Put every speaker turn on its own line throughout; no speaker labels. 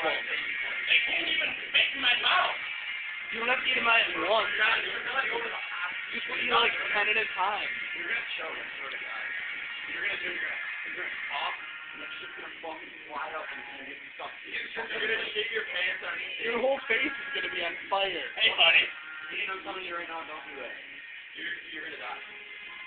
them.
They can't even fit in my mouth.
You don't have to eat them at once. Just eat like 10 at a time.
You're gonna choke, I swear to God. You're gonna cough, and that shit's gonna fucking fly up and it's gonna get stuck. You're gonna shit your pants on your
Your whole face is gonna be on fire.
Hey, buddy. I'm telling you right now, don't do that. You're gonna die.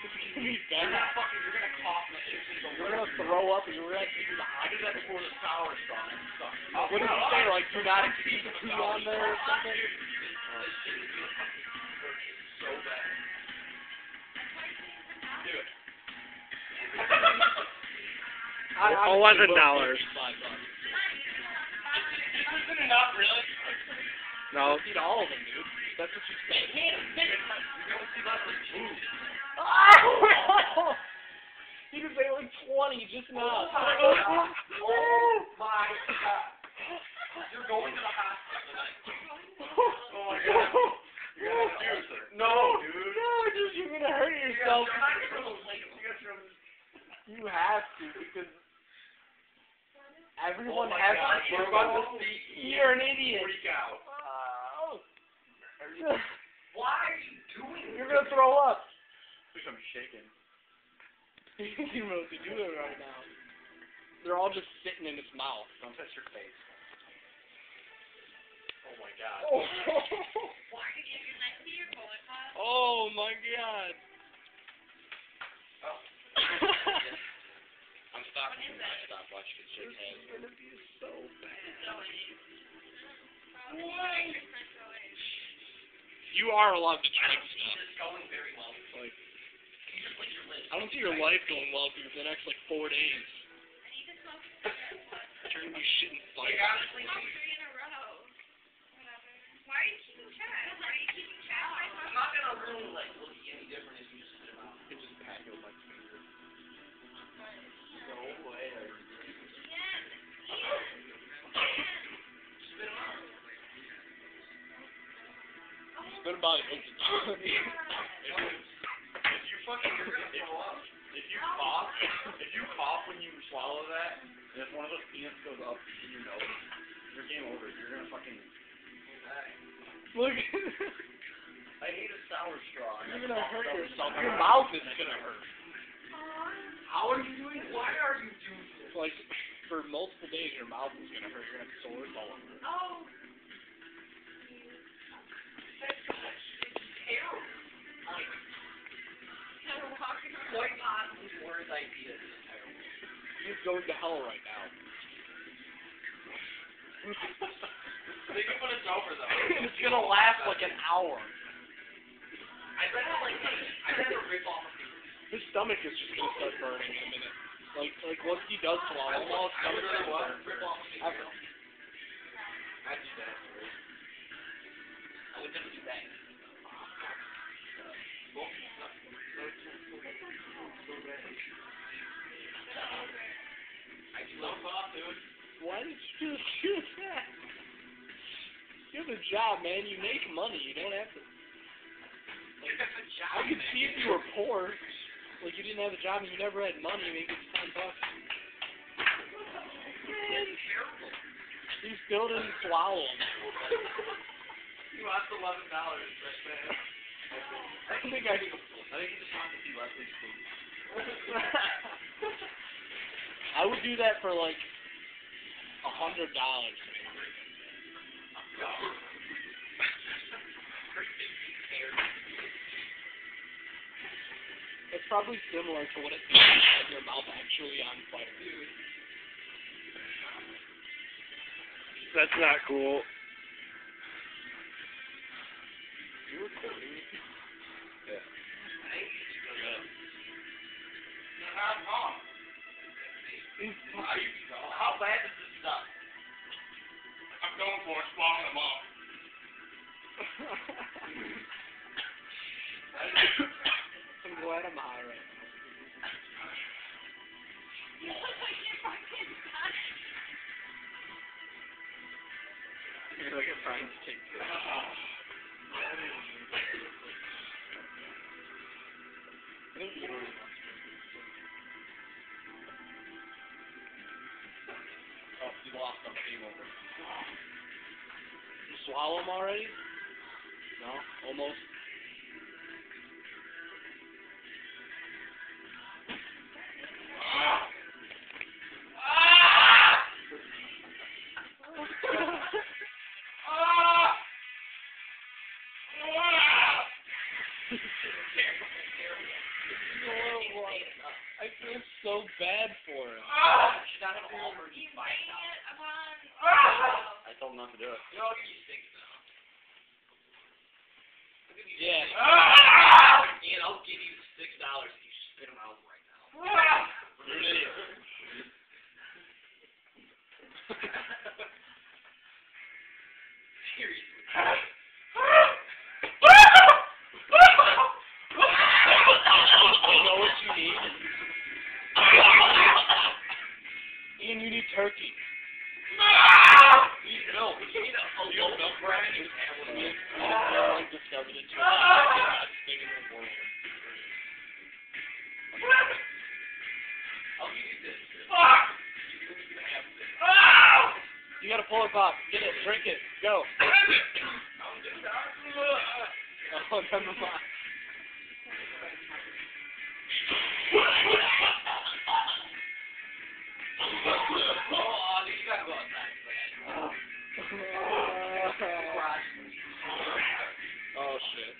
It's gonna be bad.
You're gonna cough and that shit's gonna go.
You're gonna throw up and you're gonna do the
I did that before the sour straw. It sucked.
What did you say? Like, do not exceed 2 on there or something?
This shit is gonna fucking hurt so bad. Do it.
$11.
This isn't enough, really?
No. Eat all of them, dude. That's what you say.
You're gonna see Leslie too.
You can say like 20 just now.
Oh my God. You're going to the hospital tonight. Oh my God. You're gonna have to No, dude.
No, dude, you're gonna hurt yourself. You have to, because everyone has to.
We're about to see.
You're an idiot.
Freak out. Why are you doing this?
You're gonna throw up.
I'm shaking.
You don't know what to do right now. They're all just sitting in his mouth.
Don't touch your face. Oh my God.
Why did you give that to your bullet pop?
Oh my God.
Oh. I'm stopping you when I stop watching it shake hands.
It's gonna be so bad.
Why?
You are allowed to drink
This
stuff.
is going very well.
Like,
You just lick your lips.
I don't see your life going well for the next like 4 days.
I need to smoke
You're gonna be shitting
Like,
fire.
honestly,
3 in a row. Whatever. Why are you keeping track? Why are you keeping track?
I'm not gonna really like look any different if you just spit them out.
You just pat your my finger.
No way.
Ian!
Spit them out.
Spit about it.
If you fucking if you cough when you swallow that, and if one of those peanuts goes up in your nose, you're game over. You're gonna fucking
Look.
I hate a sour straw.
You're gonna hurt yourself. Your mouth is gonna hurt.
How are you doing? Why are you doing this?
Like, for multiple days, your mouth is gonna hurt. You're gonna have sores all over.
Oh!
That's terrible. Like, quite possibly the worst idea in the entire world.
He's going to hell right now.
Think of when it's over, though.
It's gonna last like an hour.
I'd rather rip off a finger.
His stomach is just gonna start burning in a minute. Like once he does swallow, all his
I would
stomach
rather
is
rip off a finger.
Ever.
I'd do that. I would never do that. I do love off, dude.
Why did you do that? You have a job, man. You make money. You don't have to.
Like, that's a job.
I could see if you were poor, like you didn't have a job and you never had money, maybe it's $10.
That's terrible.
You still didn't swallow them.
You lost $11, right, man?
I think
I think you just want to see Leslie's food.
I would do that for like $100. It's probably similar to what it feels like to have your mouth actually on fire. That's not cool. You recording me?
I
Yeah.
think you should go to No, I'm off. How bad is this stuff? I'm going for it, swallowing them off.
I'm glad I'm high right now.
You look like you're fucking done.
You're like a trying to take this. I think you already wants to. Oh,
lost on game over.
You swallow them already? No? Almost? I feel so bad for him.
She's not an Allbird.
You saying it upon...
I told him not to do it. You know, I'll give you $6 now.
Yeah.
And I'll give you $6 if you spit them out right now. You're an idiot. Seriously.
You know what you need? Ian, you need turkey.
You need milk. You need a little milk brand. You
I discovered it too. Best thing in the world.
I'll give you this. You can have this.
You gotta pull it pop. Get it. Drink it. Go. Oh, never mind.
Oh, dude, you gotta go outside.
Oh shit.